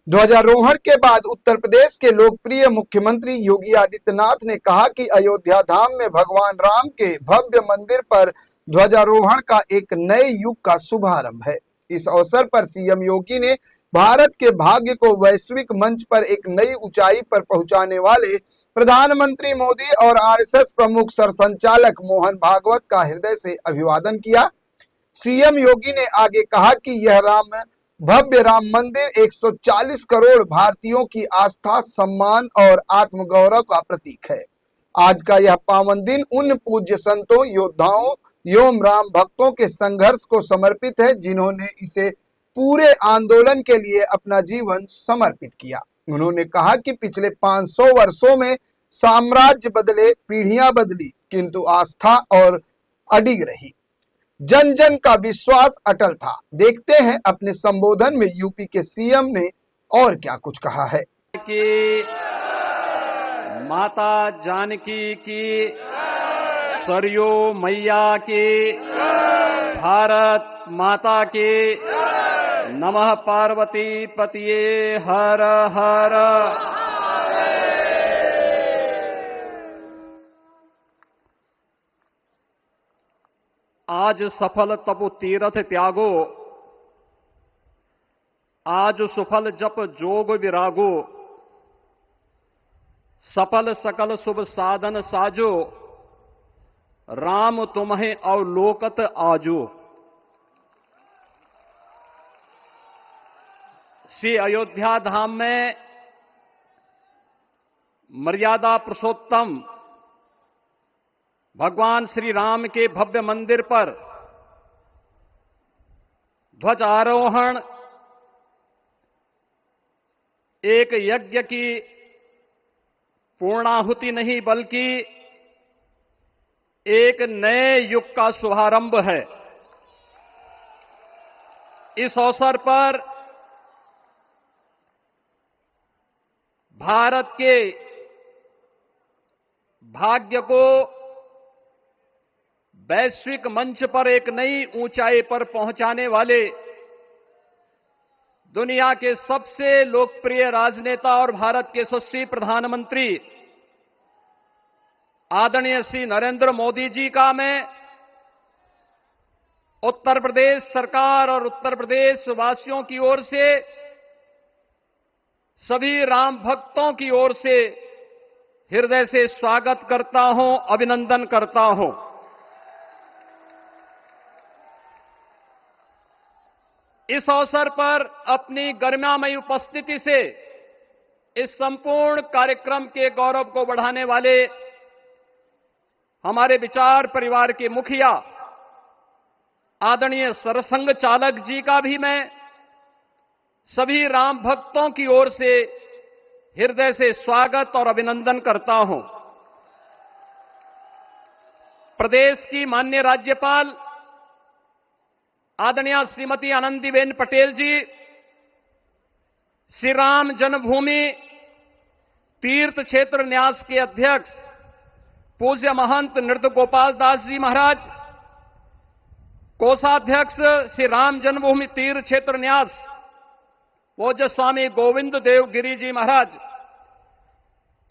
ध्वजारोहण के बाद उत्तर प्रदेश के लोकप्रिय मुख्यमंत्री योगी आदित्यनाथ ने कहा कि अयोध्या धाम में भगवान राम के भव्य मंदिर पर ध्वजारोहण का एक नए युग का शुभारंभ है। इस अवसर पर सीएम योगी ने भारत के भाग्य को वैश्विक मंच पर एक नई ऊंचाई पर पहुंचाने वाले प्रधानमंत्री मोदी और आरएसएस प्रमुख सरसंचालक मोहन भागवत का हृदय से अभिवादन किया। सीएम योगी ने आगे कहा कि यह भव्य राम मंदिर 140 करोड़ भारतीयों की आस्था, सम्मान और आत्मगौरव का प्रतीक है। आज का यह पावन दिन उन पूज्य संतों, योद्धाओं एवं राम भक्तों के संघर्ष को समर्पित है जिन्होंने इसे पूरे आंदोलन के लिए अपना जीवन समर्पित किया। उन्होंने कहा कि पिछले 500 वर्षों में साम्राज्य बदले, पीढ़ियां बदली, किंतु आस्था और अडिग रही। जन जन का विश्वास अटल था। देखते हैं अपने संबोधन में यूपी के सीएम ने और क्या कुछ कहा है। कि माता जानकी की, सरयू मैया की, भारत माता की, नमः पार्वती पतिये हर हर। आज सफल तपु तीरथ त्यागो, आज सुफल जप जोग विरागो, सफल सकल शुभ साधन साजो, राम तुम्हें अवलोकत आजो। श्री अयोध्या धाम में मर्यादा पुरुषोत्तम भगवान श्री राम के भव्य मंदिर पर ध्वजारोहण एक यज्ञ की पूर्णाहुति नहीं बल्कि एक नए युग का शुभारंभ है। इस अवसर पर भारत के भाग्य को वैश्विक मंच पर एक नई ऊंचाई पर पहुंचाने वाले दुनिया के सबसे लोकप्रिय राजनेता और भारत के यशस्वी प्रधानमंत्री आदरणीय श्री नरेंद्र मोदी जी का मैं उत्तर प्रदेश सरकार और उत्तर प्रदेश वासियों की ओर से, सभी राम भक्तों की ओर से हृदय से स्वागत करता हूं, अभिनंदन करता हूं। इस अवसर पर अपनी गरिमामयी उपस्थिति से इस संपूर्ण कार्यक्रम के गौरव को बढ़ाने वाले हमारे विचार परिवार के मुखिया आदरणीय सरसंघ चालक जी का भी मैं सभी राम भक्तों की ओर से हृदय से स्वागत और अभिनंदन करता हूं। प्रदेश की माननीय राज्यपाल आदरणीय श्रीमती आनंदीबेन पटेल जी, श्री राम जन्मभूमि तीर्थ क्षेत्र न्यास के अध्यक्ष पूज्य महंत नृत्य गोपाल दास जी महाराज, कोषाध्यक्ष श्री राम जन्मभूमि तीर्थ क्षेत्र न्यास पूज्य स्वामी गोविंद देव गिरी जी महाराज,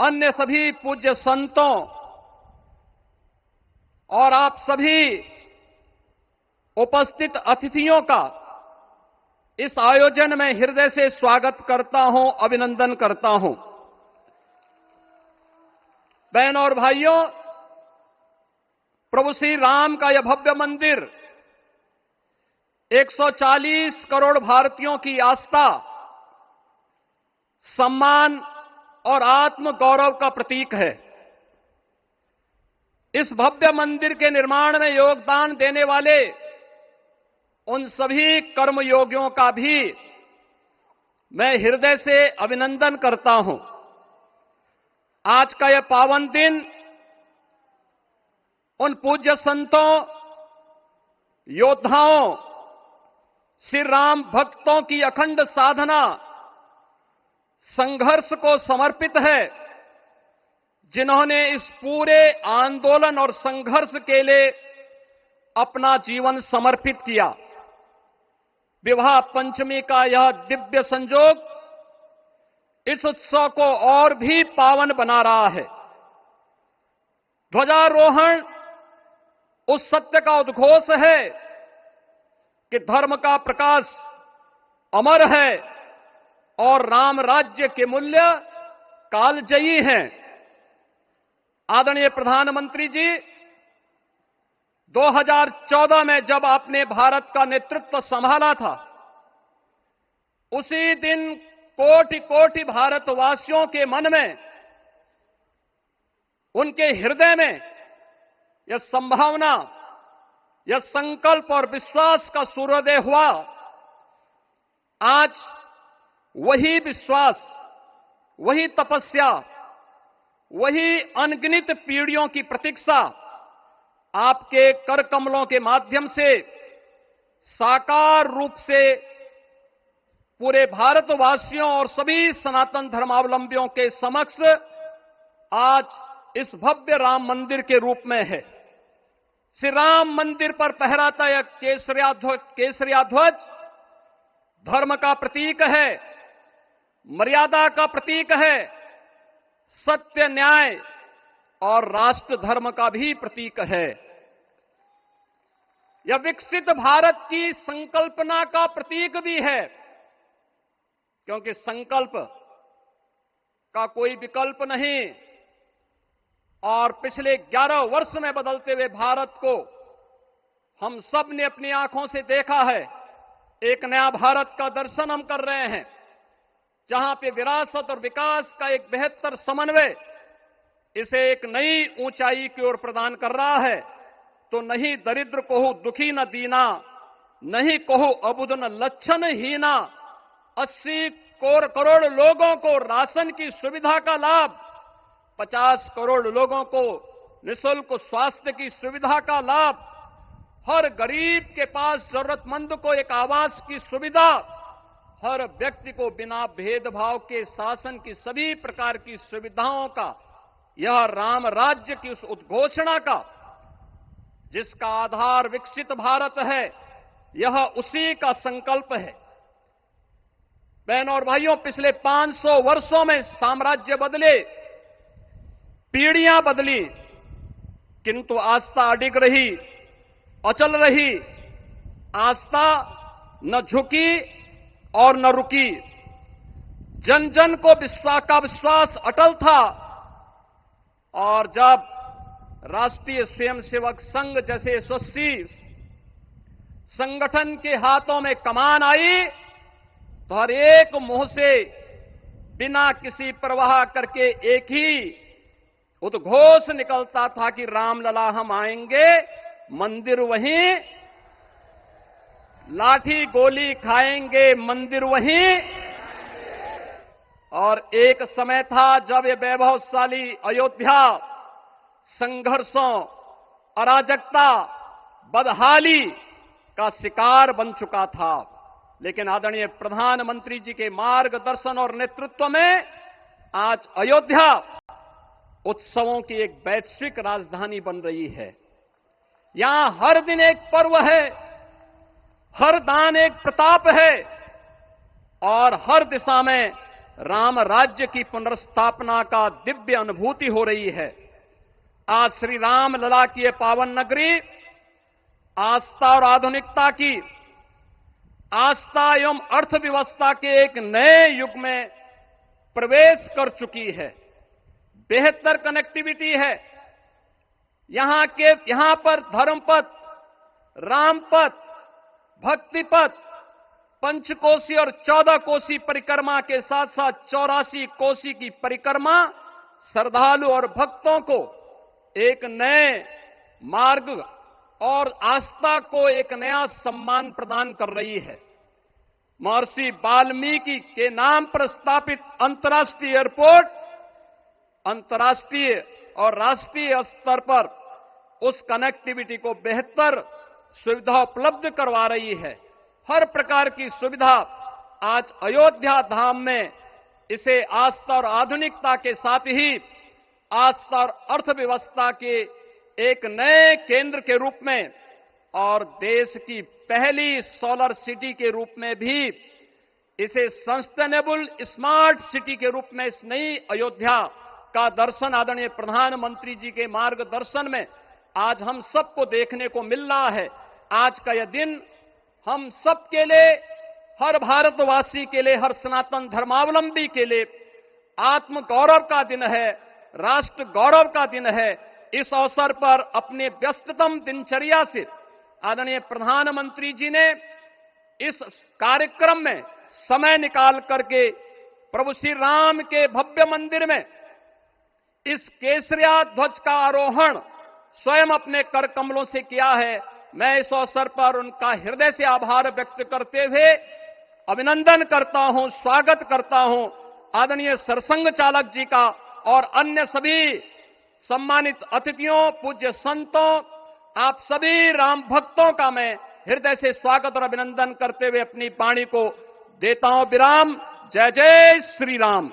अन्य सभी पूज्य संतों और आप सभी उपस्थित अतिथियों का इस आयोजन में हृदय से स्वागत करता हूं, अभिनंदन करता हूं। बहनों और भाइयों, प्रभु श्री राम का यह भव्य मंदिर 140 करोड़ भारतीयों की आस्था, सम्मान और आत्म गौरव का प्रतीक है। इस भव्य मंदिर के निर्माण में योगदान देने वाले उन सभी कर्मयोगियों का भी मैं हृदय से अभिनंदन करता हूं। आज का यह पावन दिन उन पूज्य संतों, योद्धाओं, श्री राम भक्तों की अखंड साधना, संघर्ष को समर्पित है, जिन्होंने इस पूरे आंदोलन और संघर्ष के लिए अपना जीवन समर्पित किया। विवाह पंचमी का यह दिव्य संयोग इस उत्सव को और भी पावन बना रहा है। ध्वजारोहण उस सत्य का उद्घोष है कि धर्म का प्रकाश अमर है और राम राज्य के मूल्य कालजयी हैं। आदरणीय प्रधानमंत्री जी, 2014 में जब आपने भारत का नेतृत्व संभाला था, उसी दिन कोटि कोटि भारतवासियों के मन में, उनके हृदय में यह संभावना, यह संकल्प और विश्वास का सूर्योदय हुआ। आज वही विश्वास, वही तपस्या, वही अनगिनत पीढ़ियों की प्रतीक्षा आपके कर कमलों के माध्यम से साकार रूप से पूरे भारतवासियों और सभी सनातन धर्मावलंबियों के समक्ष आज इस भव्य राम मंदिर के रूप में है। श्री राम मंदिर पर फहराता यह केसरिया ध्वज धर्म का प्रतीक है, मर्यादा का प्रतीक है, सत्य, न्याय और राष्ट्र धर्म का भी प्रतीक है। यह विकसित भारत की संकल्पना का प्रतीक भी है, क्योंकि संकल्प का कोई विकल्प नहीं। और पिछले 11 वर्ष में बदलते हुए भारत को हम सब ने अपनी आंखों से देखा है। एक नया भारत का दर्शन हम कर रहे हैं, जहां पे विरासत और विकास का एक बेहतर समन्वय इसे एक नई ऊंचाई की ओर प्रदान कर रहा है। तो नहीं दरिद्र को दुखी न दीना, नहीं कहो अबुद न लक्षण हीना। 80 करोड़ लोगों को राशन की सुविधा का लाभ, 50 करोड़ लोगों को निःशुल्क स्वास्थ्य की सुविधा का लाभ, हर गरीब के पास जरूरतमंद को एक आवास की सुविधा, हर व्यक्ति को बिना भेदभाव के शासन की सभी प्रकार की सुविधाओं का, यह राम राज्य की उस उद्घोषणा का जिसका आधार विकसित भारत है, यह उसी का संकल्प है। बहनों और भाइयों, पिछले 500 वर्षों में साम्राज्य बदले, पीढ़ियां बदली, किंतु आस्था अडिग रही, अचल रही। आस्था न झुकी और न रुकी। जन जन को विश्वास अटल था। और जब राष्ट्रीय स्वयंसेवक संघ जैसे यशस्वी संगठन के हाथों में कमान आई, तो हर एक मुंह से बिना किसी परवाह करके एक ही उद्घोष निकलता था कि रामलला हम आएंगे, मंदिर वहीं, लाठी गोली खाएंगे, मंदिर वहीं। और एक समय था जब ये वैभवशाली अयोध्या संघर्षों, अराजकता, बदहाली का शिकार बन चुका था। लेकिन आदरणीय प्रधानमंत्री जी के मार्गदर्शन और नेतृत्व में आज अयोध्या उत्सवों की एक वैश्विक राजधानी बन रही है। यहां हर दिन एक पर्व है, हर दान एक प्रताप है और हर दिशा में राम राज्य की पुनर्स्थापना का दिव्य अनुभूति हो रही है। आज श्री राम लला की ये पावन नगरी आस्था और आधुनिकता की, आस्था एवं अर्थव्यवस्था के एक नए युग में प्रवेश कर चुकी है। बेहतर कनेक्टिविटी है। यहां पर धर्मपथ, रामपथ, भक्तिपथ, पंचकोसी और 14 कोसी परिक्रमा के साथ साथ 84 कोसी की परिक्रमा श्रद्धालु और भक्तों को एक नए मार्ग और आस्था को एक नया सम्मान प्रदान कर रही है। महर्षि वाल्मीकि के नाम पर स्थापित अंतर्राष्ट्रीय एयरपोर्ट अंतर्राष्ट्रीय और राष्ट्रीय स्तर पर उस कनेक्टिविटी को बेहतर सुविधा उपलब्ध करवा रही है। हर प्रकार की सुविधा आज अयोध्या धाम में इसे आस्था और आधुनिकता के साथ ही आस्था और अर्थव्यवस्था के एक नए केंद्र के रूप में और देश की पहली सोलर सिटी के रूप में भी इसे सस्टेनेबल स्मार्ट सिटी के रूप में इस नई अयोध्या का दर्शन आदरणीय प्रधानमंत्री जी के मार्गदर्शन में आज हम सबको देखने को मिल रहा है। आज का यह दिन हम सबके लिए, हर भारतवासी के लिए, हर सनातन धर्मावलंबी के लिए आत्म गौरव का दिन है, राष्ट्र गौरव का दिन है। इस अवसर पर अपने व्यस्ततम दिनचर्या से आदरणीय प्रधानमंत्री जी ने इस कार्यक्रम में समय निकाल करके प्रभु श्री राम के भव्य मंदिर में इस केसरिया ध्वज का आरोहण स्वयं अपने कर कमलों से किया है। मैं इस अवसर पर उनका हृदय से आभार व्यक्त करते हुए अभिनंदन करता हूं, स्वागत करता हूं आदरणीय सरसंघ चालक जी का और अन्य सभी सम्मानित अतिथियों, पूज्य संतों, आप सभी राम भक्तों का मैं हृदय से स्वागत और अभिनंदन करते हुए अपनी वाणी को देता हूं विराम। जय जय श्री राम।